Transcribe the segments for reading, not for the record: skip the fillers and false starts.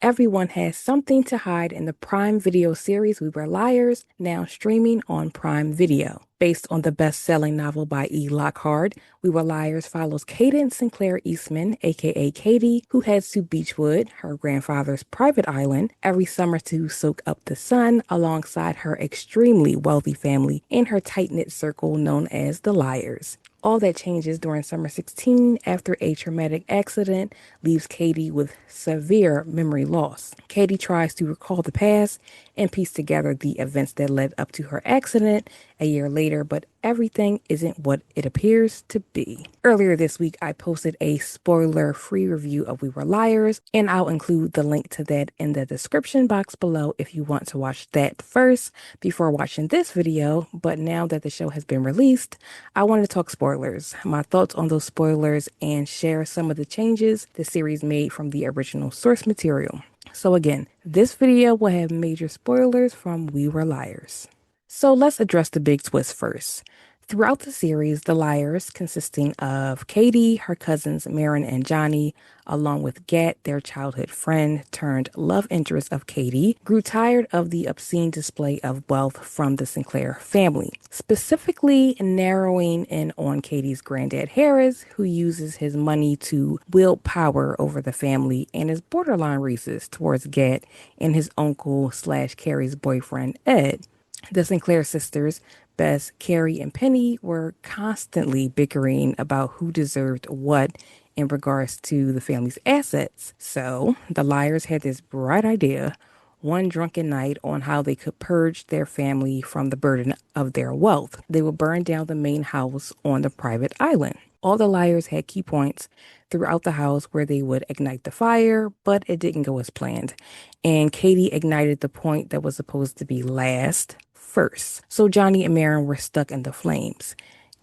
everyone has something to hide in the Prime Video series We Were Liars, now streaming on Prime Video. Based on the best-selling novel by E. Lockhart, We Were Liars follows Cadence Sinclair Eastman, aka Katie, who heads to Beechwood, her grandfather's private island, every summer to soak up the sun alongside her extremely wealthy family in her tight-knit circle known as the Liars. All that changes during summer 16 after a traumatic accident leaves Katie with severe memory loss. Katie tries to recall the past and piece together the events that led up to her accident a year later, but everything isn't what it appears to be. Earlier this week, I posted a spoiler-free review of We Were Liars, and I'll include the link to that in the description box below if you want to watch that first before watching this video. But now that the show has been released, I want to talk spoilers, my thoughts on those spoilers, and share some of the changes the series made from the original source material. So again, this video will have major spoilers from We Were Liars. So let's address the big twist first. Throughout the series, the Liars, consisting of Katie, her cousins Marin and Johnny, along with Gat, their childhood friend turned love interest of Katie, grew tired of the obscene display of wealth from the Sinclair family, specifically narrowing in on Katie's granddad Harris, who uses his money to wield power over the family and is borderline racist towards Gat and his uncle slash Carrie's boyfriend Ed. The Sinclair sisters, Bess, Carrie, and Penny, were constantly bickering about who deserved what in regards to the family's assets. So the Liars had this bright idea one drunken night on how they could purge their family from the burden of their wealth. They would burn down the main house on the private island. All the Liars had key points throughout the house where they would ignite the fire, but it didn't go as planned. And Katie ignited the point that was supposed to be last first. So Johnny and Marin were stuck in the flames.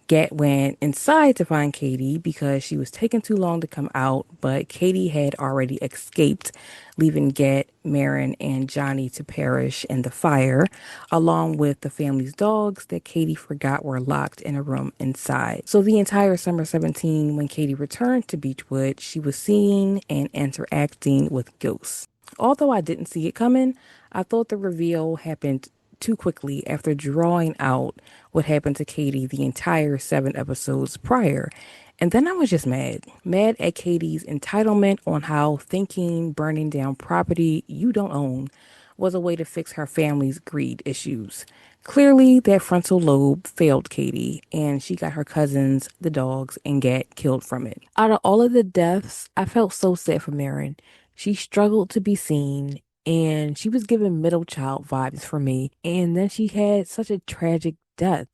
Gat went inside to find Katie because she was taking too long to come out, but Katie had already escaped, leaving Gat, Marin, and Johnny to perish in the fire, along with the family's dogs that Katie forgot were locked in a room inside. So the entire summer 17, when Katie returned to Beechwood, she was seeing and interacting with ghosts. Although I didn't see it coming, I thought the reveal happened too quickly after drawing out what happened to Katie the entire 7 episodes prior. And then I was just mad. Mad at Katie's entitlement on how thinking burning down property you don't own was a way to fix her family's greed issues. Clearly, that frontal lobe failed Katie, and she got her cousins, the dogs, and Gat killed from it. Out of all of the deaths, I felt so sad for Marin. She struggled to be seen, and she was giving middle child vibes for me. And then she had such a tragic death.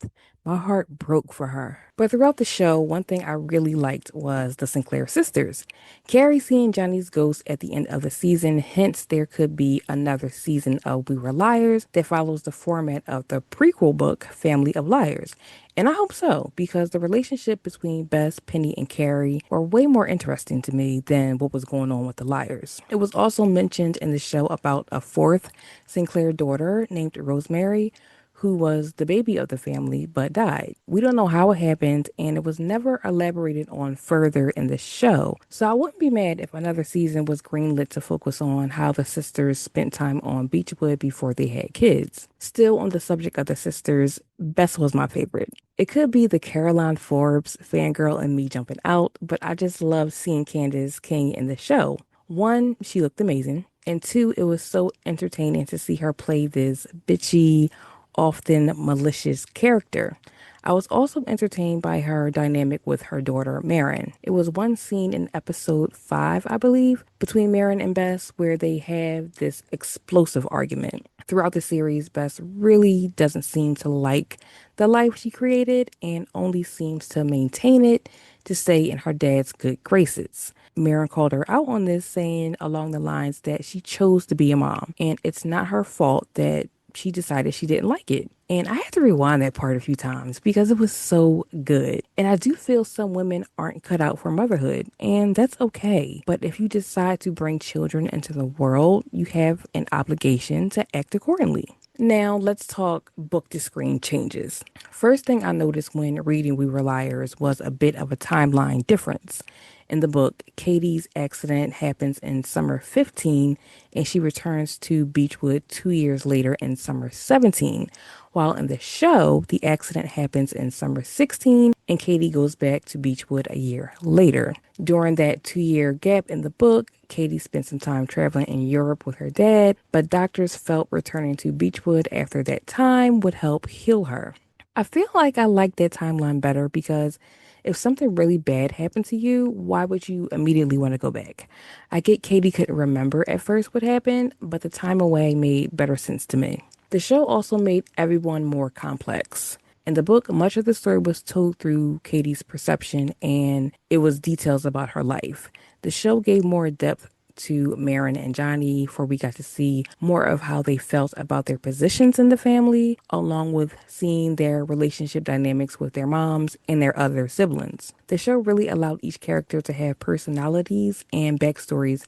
My heart broke for her. But throughout the show, one thing I really liked was the Sinclair sisters. Carrie seeing Johnny's ghost at the end of the season, hence there could be another season of We Were Liars that follows the format of the prequel book, Family of Liars. And I hope so, because the relationship between Bess, Penny, and Carrie were way more interesting to me than what was going on with the Liars. It was also mentioned in the show about a fourth Sinclair daughter named Rosemary, who was the baby of the family but died. We don't know how it happened, and it was never elaborated on further in the show. So I wouldn't be mad if another season was greenlit to focus on how the sisters spent time on Beechwood before they had kids. Still on the subject of the sisters, Bess was my favorite. It could be the Caroline Forbes fangirl and me jumping out, but I just loved seeing Candace King in the show. One, she looked amazing, and two, it was so entertaining to see her play this bitchy, often malicious character. I was also entertained by her dynamic with her daughter, Marin. It was one scene in episode 5, I believe, between Marin and Bess where they have this explosive argument. Throughout the series, Bess really doesn't seem to like the life she created and only seems to maintain it to stay in her dad's good graces. Marin called her out on this, saying along the lines that she chose to be a mom, and it's not her fault that she decided she didn't like it. And I had to rewind that part a few times because it was so good. And I do feel some women aren't cut out for motherhood, and that's okay. But if you decide to bring children into the world, you have an obligation to act accordingly. Now, let's talk book to screen changes. First thing I noticed when reading We Were Liars was a bit of a timeline difference. In the book, Katie's accident happens in summer 15 and she returns to Beechwood 2 years later in summer 17. While in the show, the accident happens in summer 16 and Katie goes back to Beechwood a year later. During that 2 year gap in the book, Katie spent some time traveling in Europe with her dad, but doctors felt returning to Beechwood after that time would help heal her. I feel like I like that timeline better because if something really bad happened to you, why would you immediately want to go back? I get Katie couldn't remember at first what happened, but the time away made better sense to me. The show also made everyone more complex. In the book, much of the story was told through Katie's perception and it was details about her life. The show gave more depth to Marin and Johnny, for we got to see more of how they felt about their positions in the family, along with seeing their relationship dynamics with their moms and their other siblings. The show really allowed each character to have personalities and backstories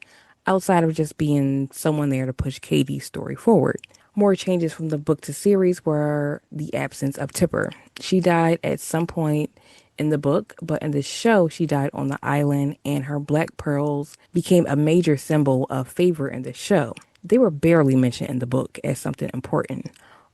outside of just being someone there to push Katie's story forward. More changes from the book to series were the absence of Tipper. She died at some point in the book, but in the show, she died on the island, and her black pearls became a major symbol of favor in the show. They were barely mentioned in the book as something important.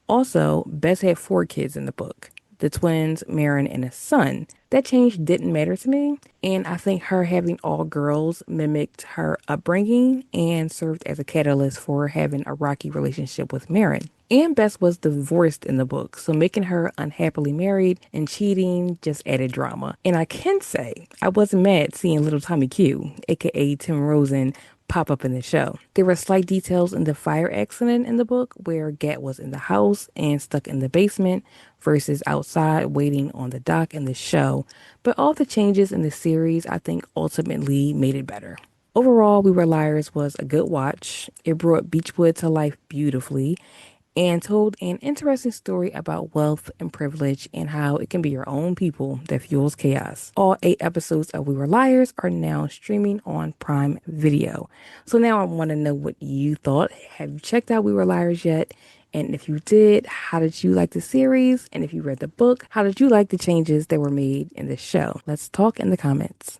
Also, Bess had 4 kids in the book, the twins, Marin, and a son. That change didn't matter to me, and I think her having all girls mimicked her upbringing and served as a catalyst for having a rocky relationship with Marin. And Bess was divorced in the book, so making her unhappily married and cheating just added drama. And I can say I wasn't mad seeing little Tommy Q, aka Tim Rosen, pop up in the show. There were slight details in the fire accident in the book where Gat was in the house and stuck in the basement versus outside waiting on the dock in the show. But all the changes in the series, I think, ultimately made it better. Overall, We Were Liars was a good watch. It brought Beechwood to life beautifully and told an interesting story about wealth and privilege and how it can be your own people that fuels chaos. All 8 episodes of We Were Liars are now streaming on Prime Video. So now I want to know what you thought. Have you checked out We Were Liars yet? And if you did, how did you like the series? And if you read the book, how did you like the changes that were made in the show? Let's talk in the comments.